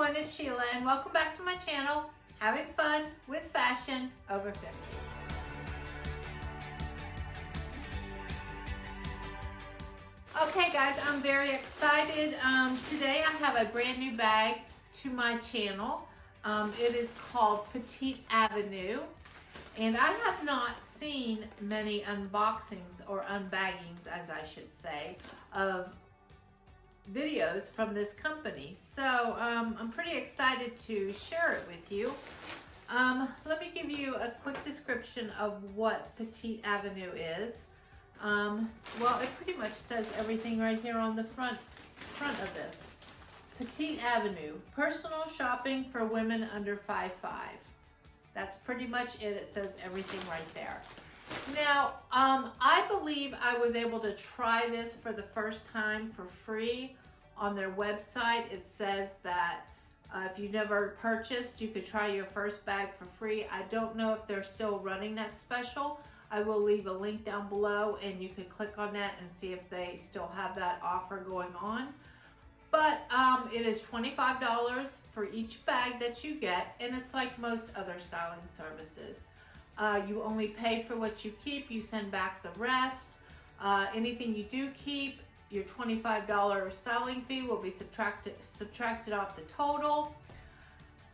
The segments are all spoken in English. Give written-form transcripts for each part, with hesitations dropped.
everyone, it's Sheila and welcome back to my channel, Having Fun with Fashion Over 50. Okay guys, I'm very excited. Today I have a brand new bag to my channel. It is called Petite Avenue, and I have not seen many unboxings or unbaggings, as I should say, of videos from this company. So I'm pretty excited to share it with you. Let me give you a quick description of what Petite Avenue is. Well, it pretty much says everything right here on the front of this. Petite Avenue, personal shopping for women under 5'5". That's pretty much it. It says everything right there. Now, I believe I was able to try this for the first time for free on their website. It says that if you never purchased, you could try your first bag for free. I don't know if they're still running that special. I will leave a link down below and you can click on that and see if they still have that offer going on. But it is $25 for each bag that you get, and it's like most other styling services. You only pay for what you keep, you send back the rest. Anything you do keep, your $25 styling fee will be subtracted off the total.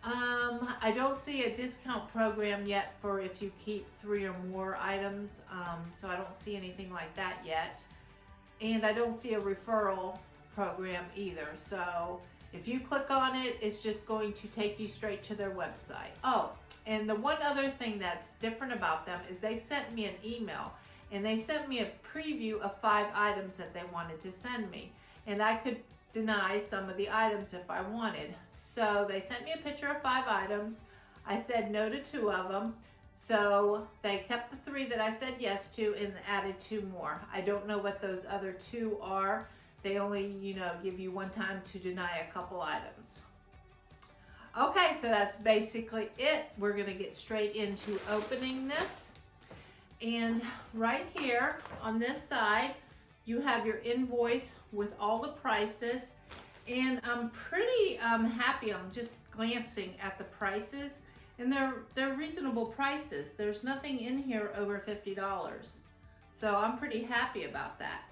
I don't see a discount program yet for if you keep 3 or more items, so I don't see anything like that yet. And I don't see a referral program either, so if you click on it, it's just going to take you straight to their website. Oh, and the one other thing that's different about them is they sent me an email, and they sent me a preview of 5 items that they wanted to send me, and I could deny some of the items if I wanted. So they sent me a picture of 5 items. I said no to 2 of them, so they kept the 3 that I said yes to and added 2 more. I don't know what those other 2 are. They only, give you one time to deny a couple items. Okay, so that's basically it. We're gonna get straight into opening this. And right here on this side, you have your invoice with all the prices. And I'm pretty happy. I'm just glancing at the prices, and they're reasonable prices. There's nothing in here over $50. So I'm pretty happy about that.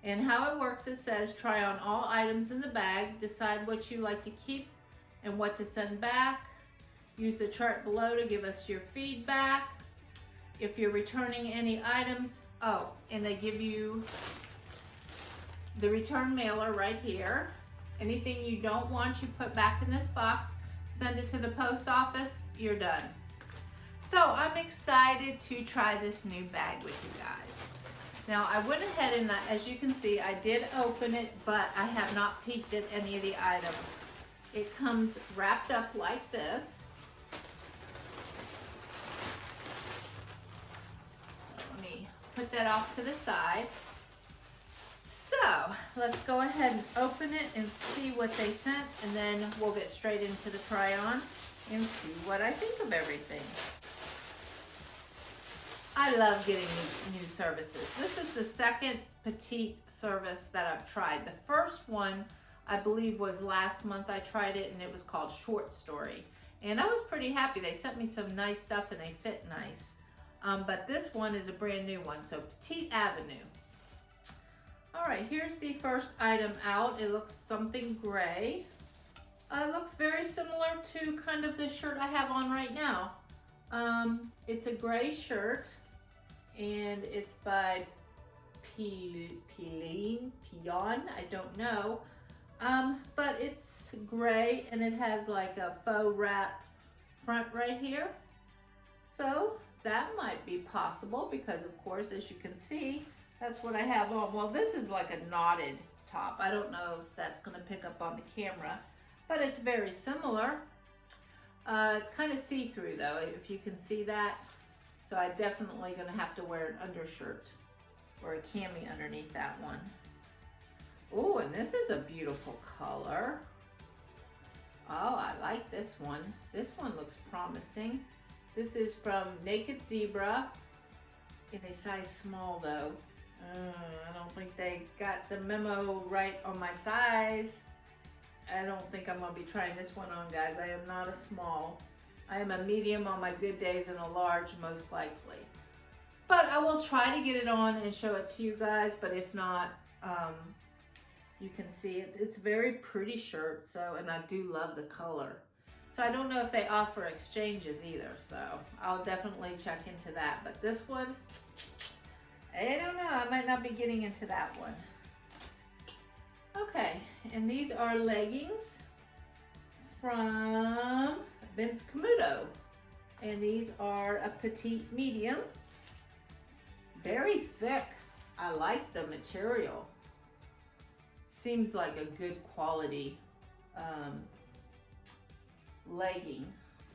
And how it works, it says try on all items in the bag, decide what you like to keep and what to send back. Use the chart below to give us your feedback. If you're returning any items, oh, and they give you the return mailer right here. Anything you don't want, you put back in this box, send it to the post office, you're done. So I'm excited to try this new bag with you guys. Now I went ahead and, as you can see, I did open it, but I have not peeked at any of the items. It comes wrapped up like this. So let me put that off to the side. So let's go ahead and open it and see what they sent, and then we'll get straight into the try on and see what I think of everything. I love getting new services. This is the second Petite service that I've tried. The first one, I believe, was last month. I tried it and it was called Short Story. And I was pretty happy. They sent me some nice stuff and they fit nice. But this one is a brand new one, so Petite Avenue. All right, here's the first item out. It looks something gray. It looks very similar to kind of the shirt I have on right now. It's a gray shirt, and it's by Pion, I don't know. But it's gray, and it has like a faux wrap front right here. So that might be possible because, of course, as you can see, that's what I have on. Well, this is like a knotted top. I don't know if that's gonna pick up on the camera, but it's very similar. It's kind of see-through though, if you can see that. So I'm definitely gonna have to wear an undershirt or a cami underneath that one. Oh, and this is a beautiful color. Oh, I like this one. This one looks promising. This is from Naked Zebra in a size small though. I don't think they got the memo right on my size. I don't think I'm gonna be trying this one on, guys. I am not a small. I am a medium on my good days and a large most likely. But I will try to get it on and show it to you guys, but if not, you can see it's a very pretty shirt, so, and I do love the color. So I don't know if they offer exchanges either, so I'll definitely check into that. But this one, I don't know, I might not be getting into that one. Okay, and these are leggings from Vince Camuto. And these are a petite medium. Very thick. I like the material. Seems like a good quality legging.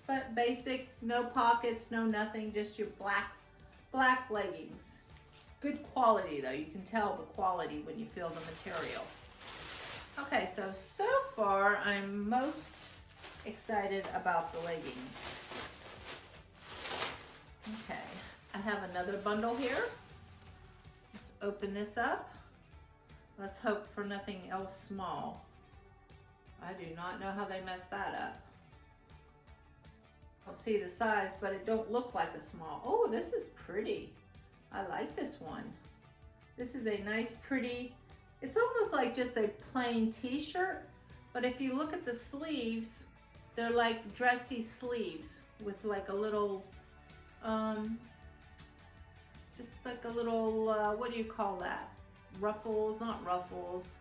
But basic, no pockets, no nothing, just your black leggings. Good quality though. You can tell the quality when you feel the material. Okay, so far I'm most excited about the leggings. Okay, I have another bundle here. Let's open this up. Let's hope for nothing else small. I do not know how they messed that up. I'll see the size, but it don't look like a small. Oh, this is pretty. I like this one. This is a nice, pretty, it's almost like just a plain t-shirt, but if you look at the sleeves, they're like dressy sleeves with like a little, just like a little, what do you call that? Ruffles, not ruffles,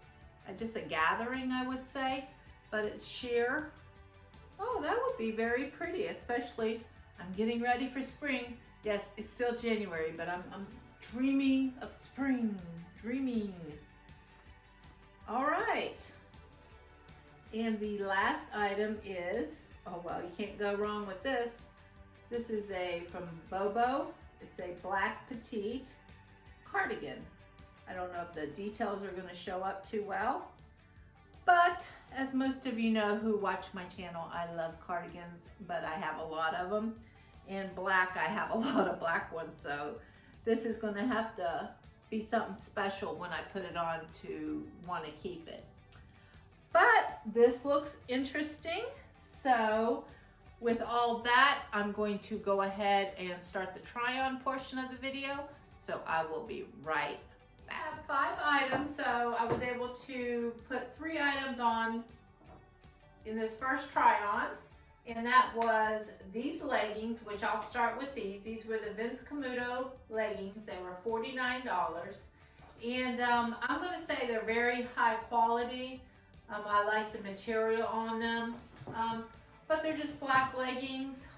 just a gathering, I would say, but it's sheer. Oh, that would be very pretty, especially, I'm getting ready for spring. Yes, it's still January, but I'm dreaming of spring, dreaming. All right. And the last item is, oh well, you can't go wrong with this. This is from Bobo. It's a black petite cardigan. I don't know if the details are going to show up too well, but as most of you know who watch my channel, I love cardigans, but I have a lot of them. In black, I have a lot of black ones, so this is going to have to be something special when I put it on to want to keep it. But this looks interesting, so with all that, I'm going to go ahead and start the try-on portion of the video, so I will be right back. I have 5 items, so I was able to put 3 items on in this first try-on, and that was these leggings, which I'll start with these. These were the Vince Camuto leggings. They were $49, and I'm going to say they're very high quality. I like the material on them, but they're just black leggings.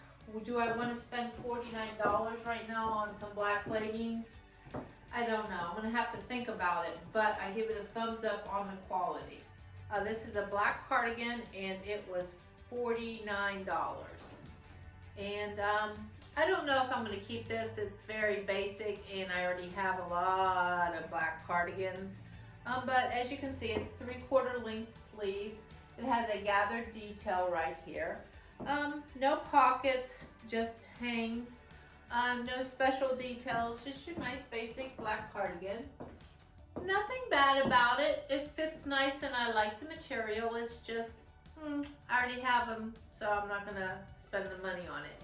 Do I want to spend $49 right now on some black leggings? I don't know. I'm going to have to think about it, but I give it a thumbs up on the quality. This is a black cardigan, and it was $49. And I don't know if I'm going to keep this. It's very basic, and I already have a lot of black cardigans. But as you can see, it's 3/4 length sleeve. It has a gathered detail right here. No pockets, just hangs. No special details, just your nice basic black cardigan. Nothing bad about it. It fits nice and I like the material. It's just, I already have them, so I'm not gonna spend the money on it.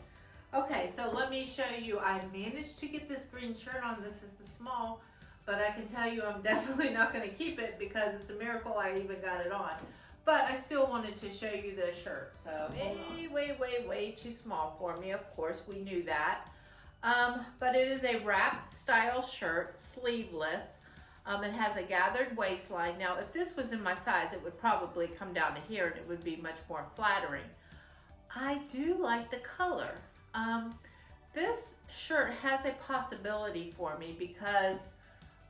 Okay, so let me show you. I managed to get this green shirt on. This is the small, but I can tell you I'm definitely not gonna keep it because it's a miracle I even got it on. But I still wanted to show you the shirt. So way too small for me. Of course, we knew that. But it is a wrap style shirt, sleeveless. It has a gathered waistline. Now, if this was in my size, it would probably come down to here and it would be much more flattering. I do like the color. This shirt has a possibility for me because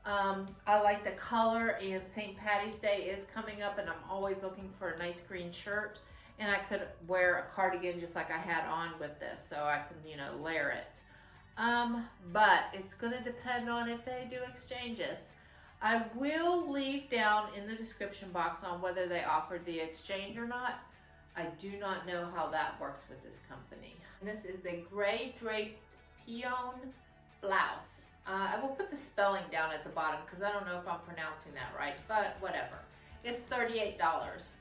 I like the color, and St. Patty's Day is coming up and I'm always looking for a nice green shirt, and I could wear a cardigan just like I had on with this, so I can, you know, layer it. But it's gonna depend on if they do exchanges. I will leave down in the description box on whether they offered the exchange or not. I do not know how that works with this company. And this is the gray draped peon blouse. I will put the spelling down at the bottom because I don't know if I'm pronouncing that right, but whatever. it's $38.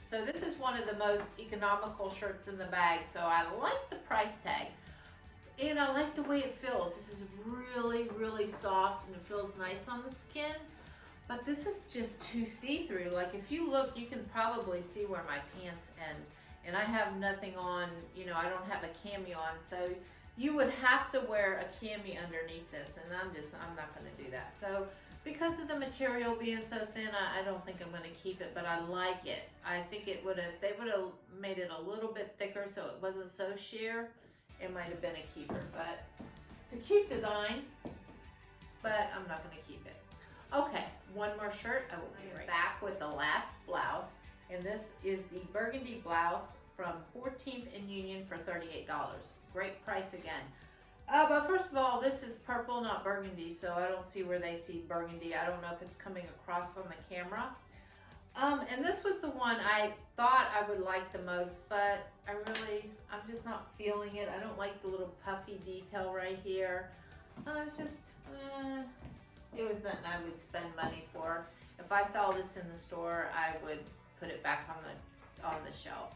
So this is one of the most economical shirts in the bag, so I like the price tag. And I like the way it feels. This is really, really soft and it feels nice on the skin. But this is just too see-through. Like if you look, you can probably see where my pants end. And I have nothing on, you know, I don't have a cami on. So you would have to wear a cami underneath this. And I'm not gonna do that. So because of the material being so thin, I don't think I'm gonna keep it, but I like it. I think it would have, they would have made it a little bit thicker so it wasn't so sheer. It might have been a keeper, but it's a cute design, but I'm not gonna keep it. Okay, one more shirt. I will be right back with the last blouse, and this is the burgundy blouse from 14th and Union for $38. Great price again. But first of all, this is purple, not burgundy, so I don't see where they see burgundy. I don't know if it's coming across on the camera. And this was the one I thought I would like the most, but I'm just not feeling it. I don't like the little puffy detail right here. It's just, it was nothing I would spend money for. If I saw this in the store, I would put it back on the shelf.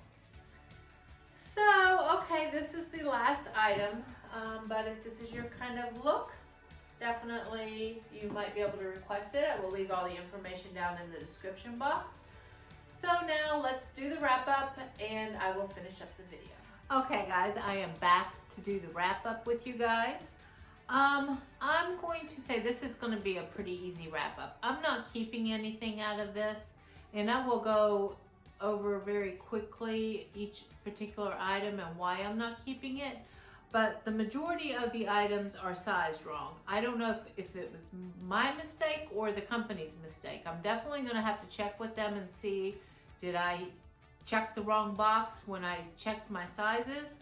So, okay, this is the last item, but if this is your kind of look, definitely you might be able to request it. I will leave all the information down in the description box. So now let's do the wrap up and I will finish up the video. Okay guys, I am back to do the wrap up with you guys. I'm going to say this is going to be a pretty easy wrap up. I'm not keeping anything out of this, and I will go over very quickly each particular item and why I'm not keeping it. But the majority of the items are sized wrong. I don't know if it was my mistake or the company's mistake. I'm definitely going to have to check with them and see, did I check the wrong box when I checked my sizes?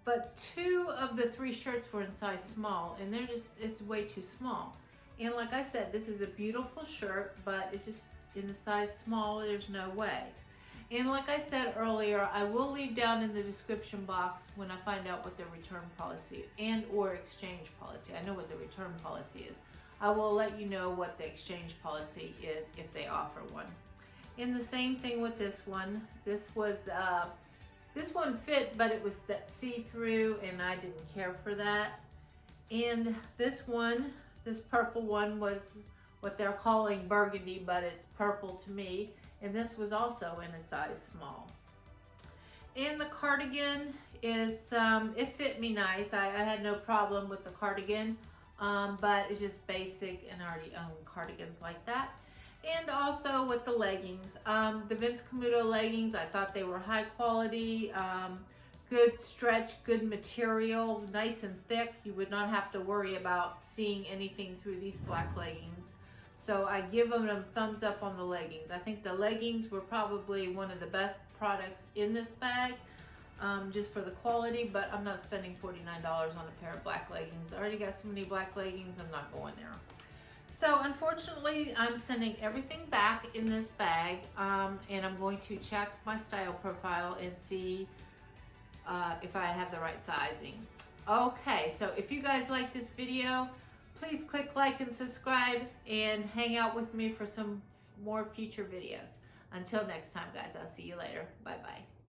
But 2 of the 3 shirts were in size small, and it's way too small. And like I said, this is a beautiful shirt, but it's just in the size small, there's no way. And like I said earlier, I will leave down in the description box when I find out what the return policy and or exchange policy. I know what the return policy is. I will let you know what the exchange policy is if they offer one. And the same thing with this one. This one fit, but it was that see-through and I didn't care for that. And this one, this purple one, was what they're calling burgundy, but it's purple to me. And this was also in a size small. And the cardigan is, it fit me nice. I had no problem with the cardigan, but it's just basic and I already own cardigans like that. And also with the leggings, the Vince Camuto leggings, I thought they were high quality, good stretch, good material, nice and thick. You would not have to worry about seeing anything through these black leggings. So I give them a thumbs up on the leggings. I think the leggings were probably one of the best products in this bag, just for the quality, but I'm not spending $49 on a pair of black leggings. I already got so many black leggings, I'm not going there. So unfortunately, I'm sending everything back in this bag, and I'm going to check my style profile and see if I have the right sizing. Okay, so if you guys like this video, please click like and subscribe and hang out with me for some more future videos. Until next time, guys, I'll see you later. Bye-bye.